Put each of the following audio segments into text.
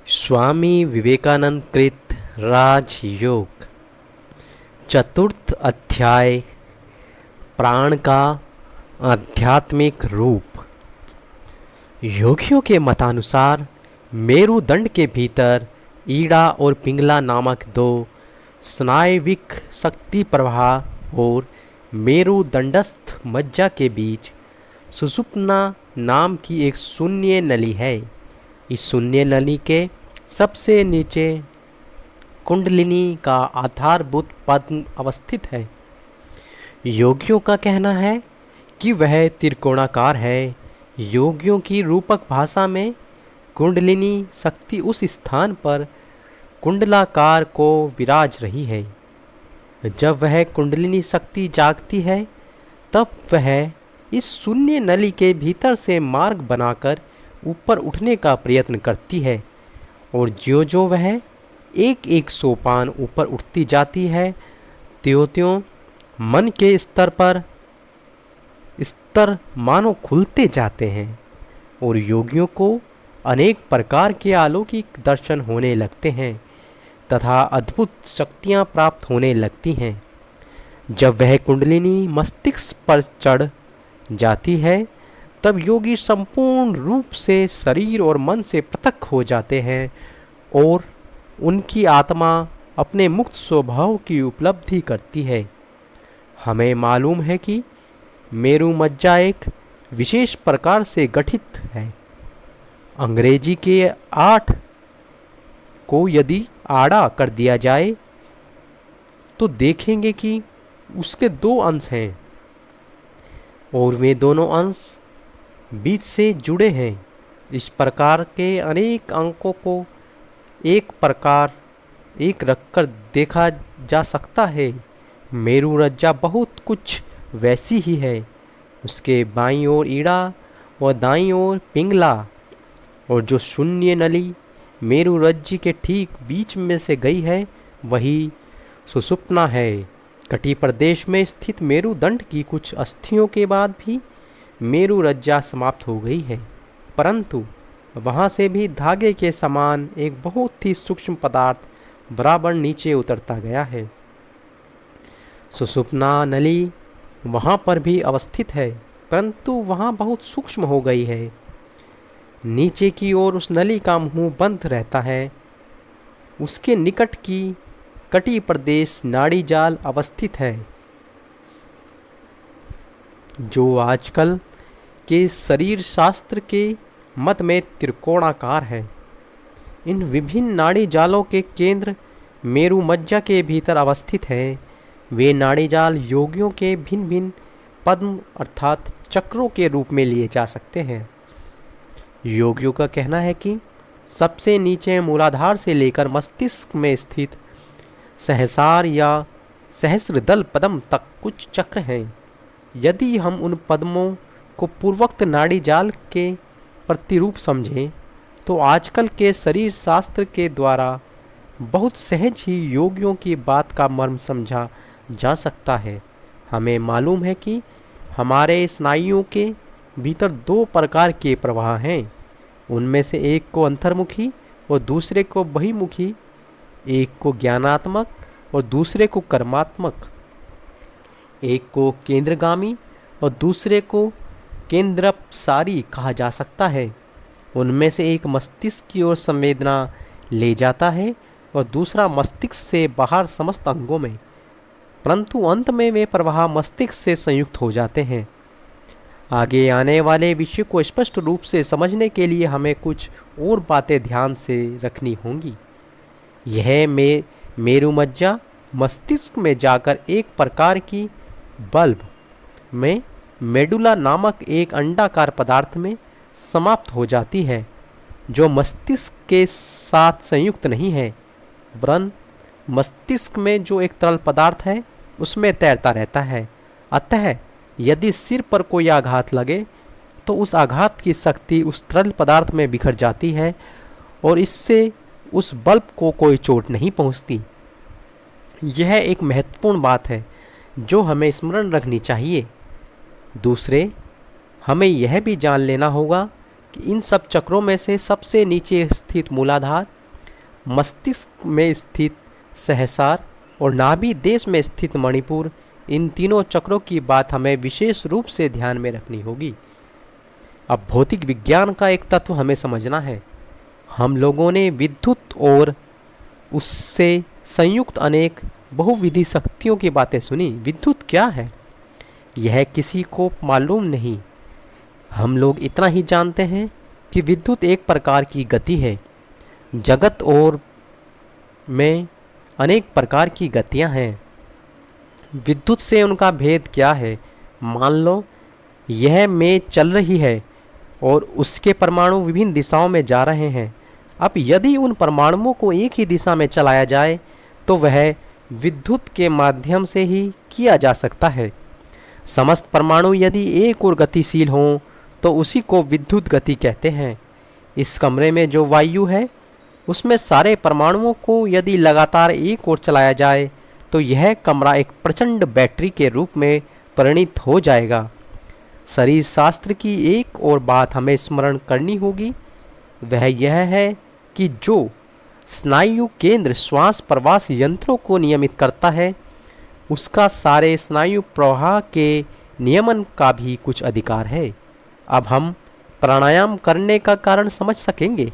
स्वामी विवेकानंद कृत राजयोग चतुर्थ अध्याय प्राण का आध्यात्मिक रूप। योगियों के मतानुसार मेरुदंड के भीतर ईड़ा और पिंगला नामक दो स्नायविक शक्ति प्रवाह और मेरुदंडस्थ मज्जा के बीच सुषुप्ना नाम की एक शून्य नली है। इस शून्य नली के सबसे नीचे कुंडलिनी का आधारभूत पद्म अवस्थित है। योगियों का कहना है कि वह त्रिकोणाकार है। योगियों की रूपक भाषा में कुंडलिनी शक्ति उस स्थान पर कुंडलाकार को विराज रही है। जब वह कुंडलिनी शक्ति जागती है तब वह इस शून्य नली के भीतर से मार्ग बनाकर ऊपर उठने का प्रयत्न करती है और ज्यों ज्यों वह एक एक सोपान ऊपर उठती जाती है त्यों त्यों मन के स्तर मानो खुलते जाते हैं और योगियों को अनेक प्रकार के अलौकिक दर्शन होने लगते हैं तथा अद्भुत शक्तियां प्राप्त होने लगती हैं। जब वह कुंडलिनी मस्तिष्क पर चढ़ जाती है तब योगी संपूर्ण रूप से शरीर और मन से पृथक हो जाते हैं और उनकी आत्मा अपने मुक्त स्वभाव की उपलब्धि करती है। हमें मालूम है कि मेरु मज्जा एक विशेष प्रकार से गठित है। अंग्रेजी के 8 को यदि आड़ा कर दिया जाए तो देखेंगे कि उसके 2 अंश हैं और वे दोनों अंश बीच से जुड़े हैं। इस प्रकार के अनेक अंकों को एक रखकर देखा जा सकता है। मेरु रज्जा बहुत कुछ वैसी ही है। उसके बाईं ओर ईड़ा और दाईं ओर पिंगला और जो शून्य नली मेरु रज्जी के ठीक बीच में से गई है वही सुषुप्ना है। कटी प्रदेश में स्थित मेरुदंड की कुछ अस्थियों के बाद भी मेरु रज्जा समाप्त हो गई है, परंतु वहाँ से भी धागे के समान एक बहुत ही सूक्ष्म पदार्थ बराबर नीचे उतरता गया है। सुषुप्ना नली वहाँ पर भी अवस्थित है, परंतु वहाँ बहुत सूक्ष्म हो गई है। नीचे की ओर उस नली का मुंह बंद रहता है। उसके निकट की कटी प्रदेश नाड़ी जाल अवस्थित है जो आजकल के शरीर शास्त्र के मत में त्रिकोणाकार है। इन विभिन्न नाड़ी जालों के केंद्र मेरु मज्जा के भीतर अवस्थित है। वे नाड़ी जाल योगियों के भिन्न भिन्न पद्म अर्थात चक्रों के रूप में लिए जा सकते हैं। योगियों का कहना है कि सबसे नीचे मूलाधार से लेकर मस्तिष्क में स्थित सहसार या सहस्रदल पद्म तक कुछ चक्र हैं। यदि हम उन पद्मों को पूर्वोक्त नाड़ी जाल के प्रतिरूप समझें तो आजकल के शरीर शास्त्र के द्वारा बहुत सहज ही योगियों की बात का मर्म समझा जा सकता है। हमें मालूम है कि हमारे स्नायुओं के भीतर 2 प्रकार के प्रवाह हैं। उनमें से एक को अंतर्मुखी और दूसरे को बहिर्मुखी, एक को ज्ञानात्मक और दूसरे को कर्मात्मक, एक को केंद्रगामी और दूसरे को केंद्रपसारी कहा जा सकता है। उनमें से एक मस्तिष्क की ओर संवेदना ले जाता है और दूसरा मस्तिष्क से बाहर समस्त अंगों में, परंतु अंत में वे प्रवाह मस्तिष्क से संयुक्त हो जाते हैं। आगे आने वाले विषय को स्पष्ट रूप से समझने के लिए हमें कुछ और बातें ध्यान से रखनी होंगी। यह मेरु मज्जा मस्तिष्क में जाकर एक प्रकार की बल्ब में मेडुला नामक एक अंडाकार पदार्थ में समाप्त हो जाती है जो मस्तिष्क के साथ संयुक्त नहीं है वरन मस्तिष्क में जो एक तरल पदार्थ है उसमें तैरता रहता है। अतः यदि सिर पर कोई आघात लगे तो उस आघात की शक्ति उस तरल पदार्थ में बिखर जाती है और इससे उस बल्ब को कोई चोट नहीं पहुंचती। यह एक महत्वपूर्ण बात है जो हमें स्मरण रखनी चाहिए। दूसरे, हमें यह भी जान लेना होगा कि इन सब चक्रों में से सबसे नीचे स्थित मूलाधार मस्तिष्क में स्थित सहस्रार और नाभि देश में स्थित मणिपुर, इन तीनों चक्रों की बात हमें विशेष रूप से ध्यान में रखनी होगी। अब भौतिक विज्ञान का एक तत्व हमें समझना है। हम लोगों ने विद्युत और उससे संयुक्त अनेक बहुविधि शक्तियों की बातें सुनी। विद्युत क्या है यह किसी को मालूम नहीं। हम लोग इतना ही जानते हैं कि विद्युत एक प्रकार की गति है। जगत और में अनेक प्रकार की गतियां हैं। विद्युत से उनका भेद क्या है? मान लो यह मेज चल रही है और उसके परमाणु विभिन्न दिशाओं में जा रहे हैं। अब यदि उन परमाणुओं को एक ही दिशा में चलाया जाए तो वह विद्युत के माध्यम से ही किया जा सकता है। समस्त परमाणु यदि एक और गतिशील हों तो उसी को विद्युत गति कहते हैं। इस कमरे में जो वायु है उसमें सारे परमाणुओं को यदि लगातार एक ओर चलाया जाए तो यह कमरा एक प्रचंड बैटरी के रूप में परिणित हो जाएगा। शरीर शास्त्र की एक और बात हमें स्मरण करनी होगी, वह यह है कि जो स्नायु केंद्र श्वास प्रवास यंत्रों को नियमित करता है उसका सारे स्नायु प्रवाह के नियमन का भी कुछ अधिकार है। अब हम प्राणायाम करने का कारण समझ सकेंगे।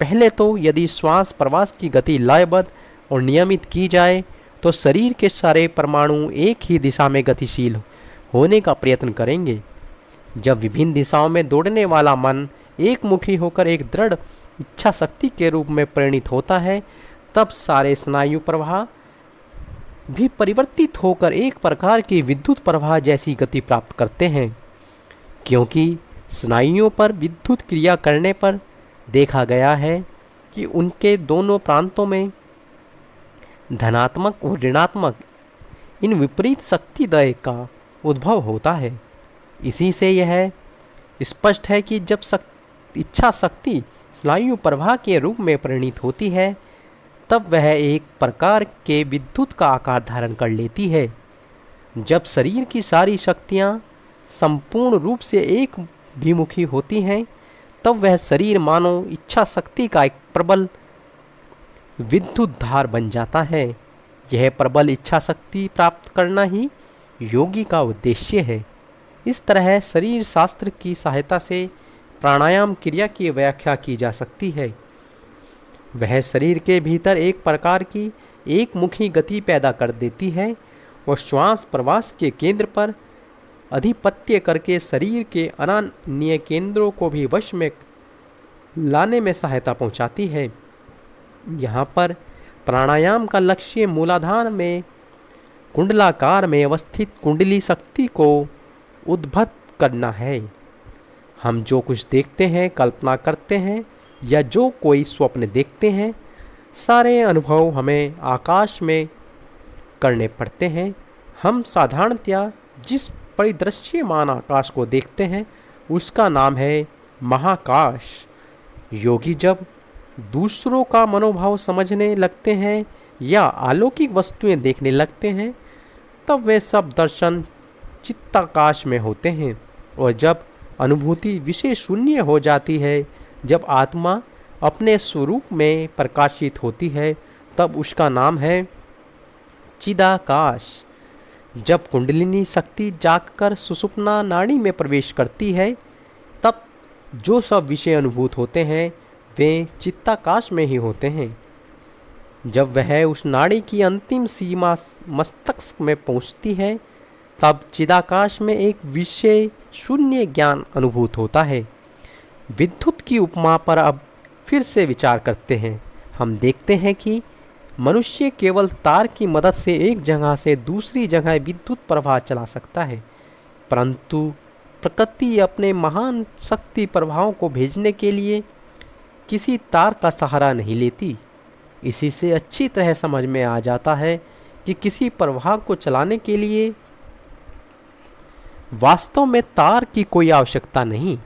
पहले तो यदि श्वास प्रवास की गति लयबद्ध और नियमित की जाए तो शरीर के सारे परमाणु एक ही दिशा में गतिशील होने का प्रयत्न करेंगे। जब विभिन्न दिशाओं में दौड़ने वाला मन एक मुखी होकर एक दृढ़ इच्छा शक्ति के रूप में परिणित होता है तब सारे स्नायु प्रवाह भी परिवर्तित होकर एक प्रकार की विद्युत प्रवाह जैसी गति प्राप्त करते हैं। क्योंकि स्नायुओं पर विद्युत क्रिया करने पर देखा गया है कि उनके दोनों प्रांतों में धनात्मक और ऋणात्मक इन विपरीत शक्तिदय का उद्भव होता है। इसी से यह स्पष्ट है कि जब इच्छा शक्ति स्नायु प्रवाह के रूप में परिणित होती है तब वह एक प्रकार के विद्युत का आकार धारण कर लेती है। जब शरीर की सारी शक्तियाँ संपूर्ण रूप से एक भिमुखी होती हैं तब वह शरीर मानो इच्छा शक्ति का एक प्रबल विद्युत धार बन जाता है। यह प्रबल इच्छा शक्ति प्राप्त करना ही योगी का उद्देश्य है। इस तरह शरीर शास्त्र की सहायता से प्राणायाम क्रिया की व्याख्या की जा सकती है। वह शरीर के भीतर एक प्रकार की एक मुखी गति पैदा कर देती है और श्वास प्रवास के केंद्र पर अधिपत्य करके शरीर के अन्य केंद्रों को भी वश में लाने में सहायता पहुंचाती है। यहाँ पर प्राणायाम का लक्ष्य मूलाधार में कुंडलाकार में अवस्थित कुंडली शक्ति को उद्भत करना है। हम जो कुछ देखते हैं, कल्पना करते हैं या जो कोई स्वप्न देखते हैं, सारे अनुभव हमें आकाश में करने पड़ते हैं। हम साधारणतया जिस परिदृश्यमान आकाश को देखते हैं उसका नाम है महाकाश। योगी जब दूसरों का मनोभाव समझने लगते हैं या अलौकिक वस्तुएं देखने लगते हैं तब वे सब दर्शन चित्ताकाश में होते हैं। और जब अनुभूति विषय शून्य हो जाती है, जब आत्मा अपने स्वरूप में प्रकाशित होती है तब उसका नाम है चिदाकाश। जब कुंडलिनी शक्ति जागकर सुषुप्ना नाड़ी में प्रवेश करती है तब जो सब विषय अनुभूत होते हैं वे चित्ताकाश में ही होते हैं। जब वह उस नाड़ी की अंतिम सीमा मस्तिष्क में पहुंचती है तब चिदाकाश में एक विषय शून्य ज्ञान अनुभूत होता है। विद्युत की उपमा पर अब फिर से विचार करते हैं। हम देखते हैं कि मनुष्य केवल तार की मदद से एक जगह से दूसरी जगह विद्युत प्रवाह चला सकता है, परंतु प्रकृति अपने महान शक्ति प्रवाहों को भेजने के लिए किसी तार का सहारा नहीं लेती। इसी से अच्छी तरह समझ में आ जाता है कि किसी प्रवाह को चलाने के लिए वास्तव में तार की कोई आवश्यकता नहीं।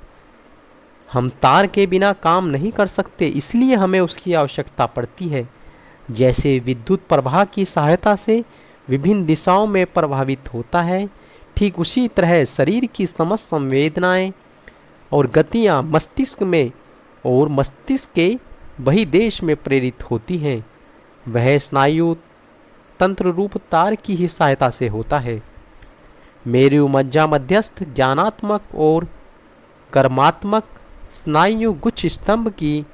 हम तार के बिना काम नहीं कर सकते, इसलिए हमें उसकी आवश्यकता पड़ती है। जैसे विद्युत प्रवाह की सहायता से विभिन्न दिशाओं में प्रभावित होता है, ठीक उसी तरह शरीर की समस्त संवेदनाएं और गतियां मस्तिष्क में और मस्तिष्क के वही देश में प्रेरित होती हैं। वह स्नायु तंत्र रूप तार की ही सहायता से होता है। मेरु मज्जा मध्यस्थ ज्ञानात्मक और कर्मात्मक स्नायु गुच्छ स्तंभ की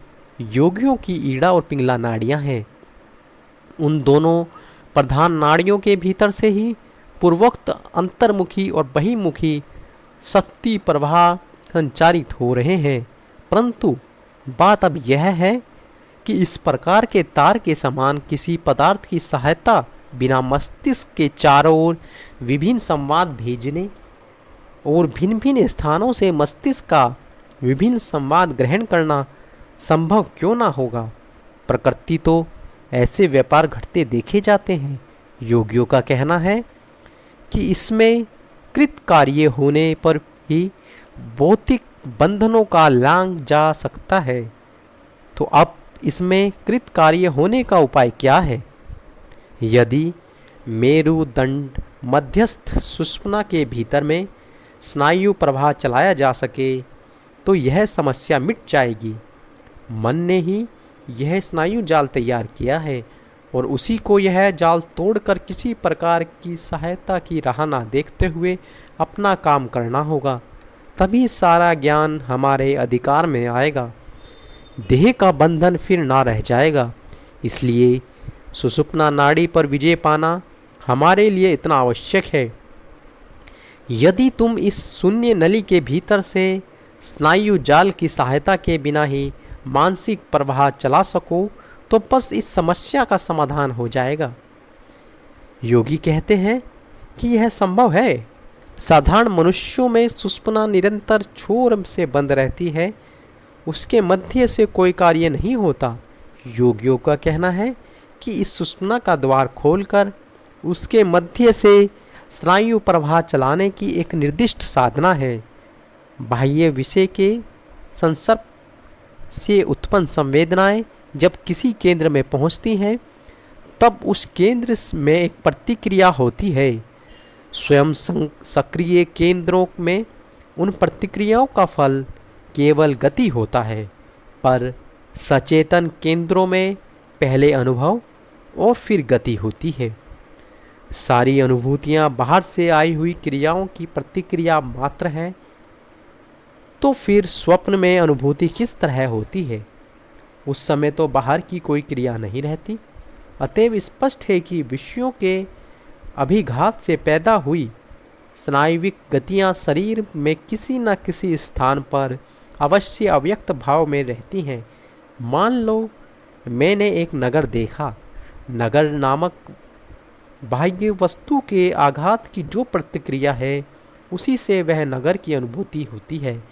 योगियों की ईड़ा और पिंगला नाड़ियां हैं। उन दोनों प्रधान नाड़ियों के भीतर से ही पूर्वोक्त अंतर्मुखी और बहिर्मुखी शक्ति प्रवाह संचारित हो रहे हैं। परंतु बात अब यह है कि इस प्रकार के तार के समान किसी पदार्थ की सहायता बिना मस्तिष्क के चारों ओर विभिन्न संवाद भेजने और भिन्न भिन्न स्थानों से मस्तिष्क का विभिन्न संवाद ग्रहण करना संभव क्यों ना होगा। प्रकृति तो ऐसे व्यापार घटते देखे जाते हैं। योगियों का कहना है कि इसमें कृत कार्य होने पर ही भौतिक बंधनों का लांघ जा सकता है। तो अब इसमें कृत कार्य होने का उपाय क्या है? यदि मेरुदंड मध्यस्थ सुषुम्ना के भीतर में स्नायु प्रवाह चलाया जा सके तो यह समस्या मिट जाएगी। मन ने ही यह स्नायु जाल तैयार किया है और उसी को यह जाल तोड़कर किसी प्रकार की सहायता की राह ना देखते हुए अपना काम करना होगा। तभी सारा ज्ञान हमारे अधिकार में आएगा। देह का बंधन फिर ना रह जाएगा। इसलिए सुषुम्ना नाड़ी पर विजय पाना हमारे लिए इतना आवश्यक है। यदि तुम इस शून्य नली के भीतर से स्नायु जाल की सहायता के बिना ही मानसिक प्रवाह चला सको तो बस इस समस्या का समाधान हो जाएगा। योगी कहते हैं कि यह संभव है। साधारण मनुष्यों में सुषुम्ना निरंतर छोर से बंद रहती है, उसके मध्य से कोई कार्य नहीं होता। योगियों का कहना है कि इस सुषुम्ना का द्वार खोलकर उसके मध्य से स्नायु प्रवाह चलाने की एक निर्दिष्ट साधना है। बाह्य विषय के संसर्ग से उत्पन्न संवेदनाएं जब किसी केंद्र में पहुंचती हैं तब उस केंद्र में एक प्रतिक्रिया होती है। स्वयं सक्रिय केंद्रों में उन प्रतिक्रियाओं का फल केवल गति होता है, पर सचेतन केंद्रों में पहले अनुभव और फिर गति होती है। सारी अनुभूतियां बाहर से आई हुई क्रियाओं की प्रतिक्रिया मात्र है। तो फिर स्वप्न में अनुभूति किस तरह होती है? उस समय तो बाहर की कोई क्रिया नहीं रहती। अतएव स्पष्ट है कि विषयों के अभिघात से पैदा हुई स्नायविक गतियां शरीर में किसी न किसी स्थान पर अवश्य अव्यक्त भाव में रहती हैं। मान लो मैंने एक नगर देखा। नगर नामक बाह्य वस्तु के आघात की जो प्रतिक्रिया है उसी से वह नगर की अनुभूति होती है।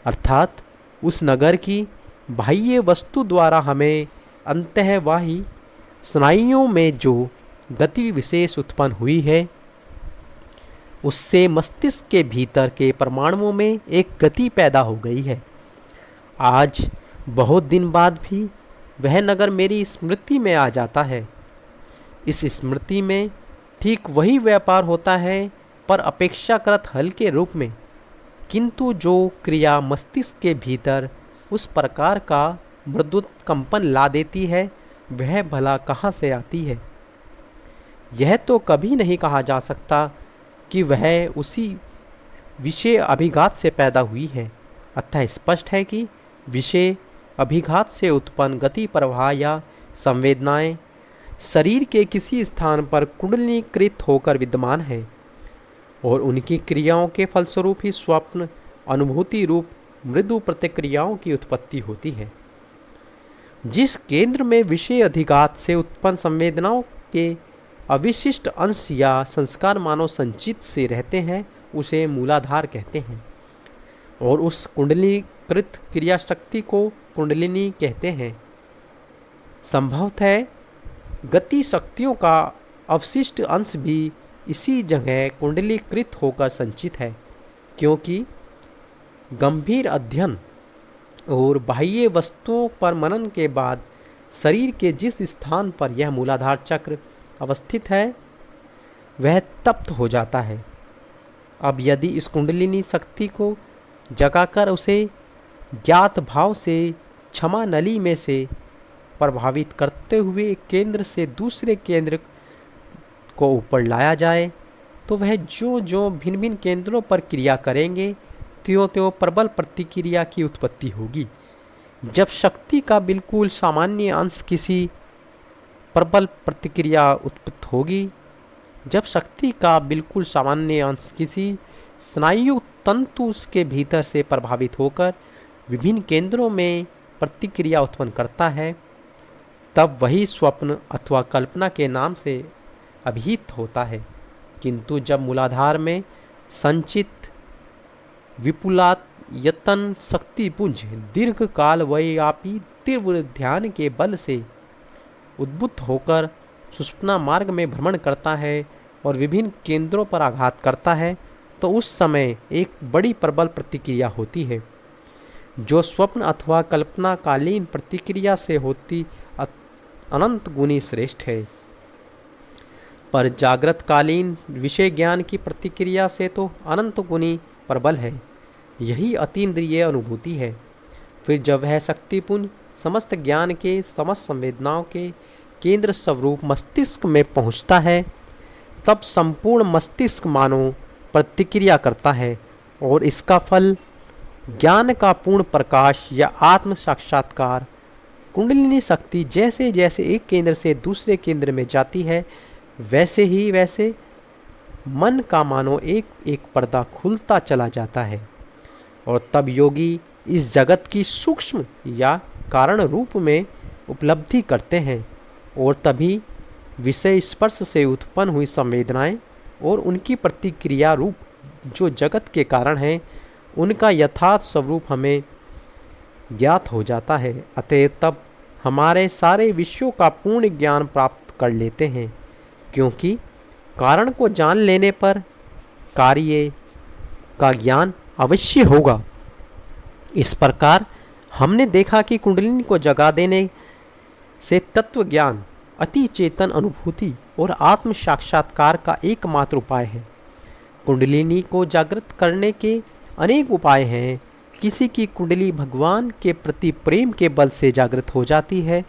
अर्थात उस नगर की बाह्य वस्तु द्वारा हमें अंतःवाही स्नायुओं में जो गति विशेष उत्पन्न हुई है उससे मस्तिष्क के भीतर के परमाणुओं में एक गति पैदा हो गई है। आज बहुत दिन बाद भी वह नगर मेरी स्मृति में आ जाता है। इस स्मृति में ठीक वही व्यापार होता है, पर अपेक्षाकृत हल्के रूप में। किंतु जो क्रिया मस्तिष्क के भीतर उस प्रकार का मृदु कंपन ला देती है वह भला कहाँ से आती है? यह तो कभी नहीं कहा जा सकता कि वह उसी विषय अभिघात से पैदा हुई है। अतः स्पष्ट है कि विषय अभिघात से उत्पन्न गति प्रवाह या संवेदनाएं शरीर के किसी स्थान पर कुंडलीकृत होकर विद्यमान है और उनकी क्रियाओं के फलस्वरूप ही स्वप्न अनुभूति रूप मृदु प्रतिक्रियाओं की उत्पत्ति होती है। जिस केंद्र में विषय अधिघात से उत्पन्न संवेदनाओं के अविशिष्ट अंश या संस्कार मानव संचित से रहते हैं उसे मूलाधार कहते हैं और उस कुंडलीकृत क्रिया शक्ति को कुंडलिनी कहते हैं। संभवतः गति शक्तियों का अवशिष्ट अंश भी इसी जगह कुंडलीकृत होकर संचित है, क्योंकि गंभीर अध्ययन और बाह्य वस्तुओं पर मनन के बाद शरीर के जिस स्थान पर यह मूलाधार चक्र अवस्थित है वह तप्त हो जाता है। अब यदि इस कुंडलिनी शक्ति को जगाकर उसे ज्ञात भाव से क्षमा नली में से प्रभावित करते हुए केंद्र से दूसरे केंद्र को ऊपर लाया जाए, तो वह जो जो भिन्न भिन्न केंद्रों पर क्रिया करेंगे त्यों त्यों प्रबल प्रतिक्रिया की उत्पत्ति होगी। जब शक्ति का बिल्कुल सामान्य अंश किसी प्रबल प्रतिक्रिया उत्पत्त होगी, जब शक्ति का बिल्कुल सामान्य अंश किसी स्नायु तंतु के भीतर से प्रभावित होकर विभिन्न केंद्रों में प्रतिक्रिया उत्पन्न करता है, तब वही स्वप्न अथवा कल्पना के नाम से अभिहित होता है। किंतु जब मूलाधार में संचित विपुलायतन शक्तिपुंज दीर्घ काल व्यापी तीव्र ध्यान के बल से उद्भुत होकर सुषुप्ना मार्ग में भ्रमण करता है और विभिन्न केंद्रों पर आघात करता है, तो उस समय एक बड़ी प्रबल प्रतिक्रिया होती है, जो स्वप्न अथवा कल्पना कालीन प्रतिक्रिया से होती अनंत गुनी श्रेष्ठ है। पर जागृत कालीन विषय ज्ञान की प्रतिक्रिया से तो अनंत गुनी प्रबल है। यही अतीन्द्रिय अनुभूति है। फिर जब वह शक्तिपुंज समस्त ज्ञान के समस्त संवेदनाओं के केंद्र स्वरूप मस्तिष्क में पहुंचता है, तब संपूर्ण मस्तिष्क मानो प्रतिक्रिया करता है और इसका फल ज्ञान का पूर्ण प्रकाश या आत्म साक्षात्कार। कुंडलिनी शक्ति जैसे जैसे एक केंद्र से दूसरे केंद्र में जाती है, वैसे मन का मानो एक एक पर्दा खुलता चला जाता है और तब योगी इस जगत की सूक्ष्म या कारण रूप में उपलब्धि करते हैं और तभी विषय स्पर्श से उत्पन्न हुई संवेदनाएं और उनकी प्रतिक्रिया रूप जो जगत के कारण हैं, उनका यथार्थ स्वरूप हमें ज्ञात हो जाता है। अतः तब हमारे सारे विषयों का पूर्ण ज्ञान प्राप्त कर लेते हैं, क्योंकि कारण को जान लेने पर कार्य का ज्ञान अवश्य होगा। इस प्रकार हमने देखा कि कुंडलिनी को जगा देने से तत्व ज्ञान, अति चेतन अनुभूति और आत्म साक्षात्कार का एकमात्र उपाय है। कुंडलिनी को जागृत करने के अनेक उपाय हैं। किसी की कुंडली भगवान के प्रति प्रेम के बल से जागृत हो जाती है,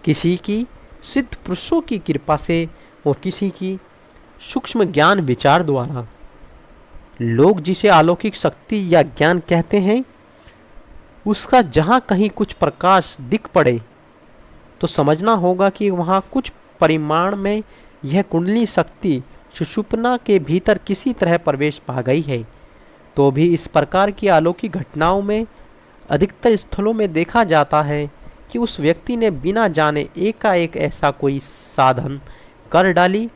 किसी की सिद्ध पुरुषों की कृपा से और किसी की सूक्ष्म ज्ञान विचार द्वारा। लोग जिसे अलौकिक शक्ति या ज्ञान कहते हैं, उसका जहाँ कहीं कुछ प्रकाश दिख पड़े तो समझना होगा कि वहाँ कुछ परिमाण में यह कुंडली शक्ति सुषुप्ना के भीतर किसी तरह प्रवेश पा गई है। तो भी इस प्रकार की अलौकिक घटनाओं में अधिकतर स्थलों में देखा जाता है कि उस व्यक्ति ने बिना जाने एकाएक ऐसा कोई साधन कर डाली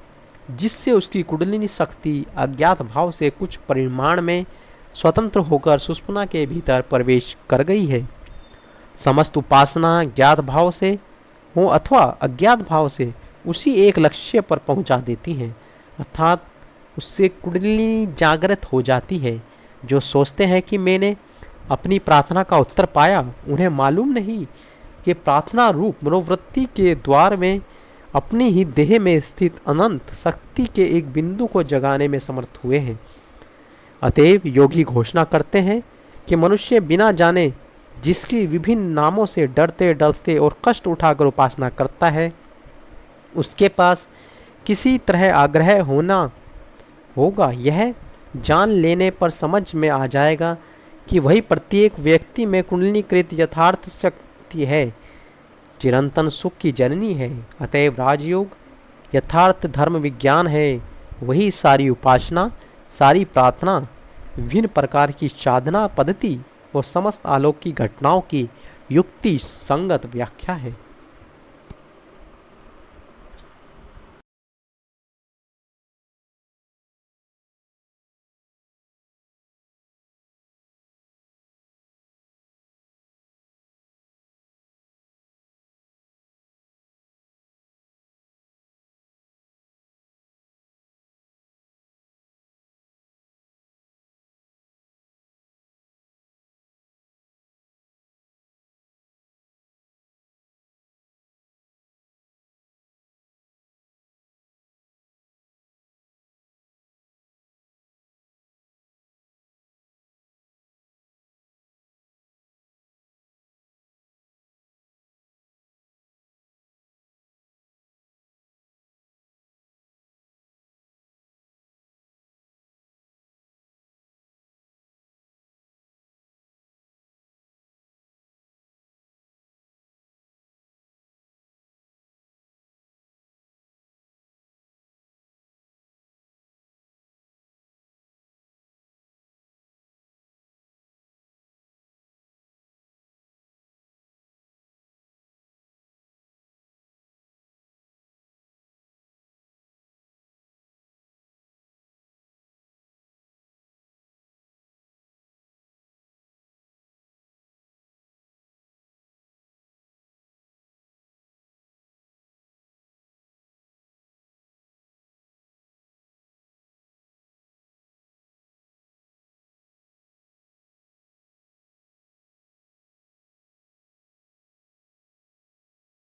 जिससे उसकी कुंडलिनी शक्ति अज्ञात भाव से कुछ परिमाण में स्वतंत्र होकर सुषुप्ना के भीतर प्रवेश कर गई है। समस्त उपासना ज्ञात भाव से हो अथवा अज्ञात भाव से उसी एक लक्ष्य पर पहुंचा देती हैं, अर्थात उससे कुंडलिनी जागृत हो जाती है। जो सोचते हैं कि मैंने अपनी प्रार्थना का उत्तर पाया, उन्हें मालूम नहीं कि प्रार्थना रूप मनोवृत्ति के द्वार में अपनी ही देह में स्थित अनंत शक्ति के एक बिंदु को जगाने में समर्थ हुए हैं। अतएव योगी घोषणा करते हैं कि मनुष्य बिना जाने जिसकी विभिन्न नामों से डरते डरते और कष्ट उठाकर उपासना करता है, उसके पास किसी तरह आग्रह होना होगा। यह जान लेने पर समझ में आ जाएगा कि वही प्रत्येक व्यक्ति में कुंडलीकृत यथार्थ शक्ति है, चिरंतन सुख की जननी है। अतएव राजयोग यथार्थ धर्म विज्ञान है। वही सारी उपासना, सारी प्रार्थना, विभिन्न प्रकार की साधना पद्धति और समस्त अलौकिक घटनाओं की युक्ति संगत व्याख्या है।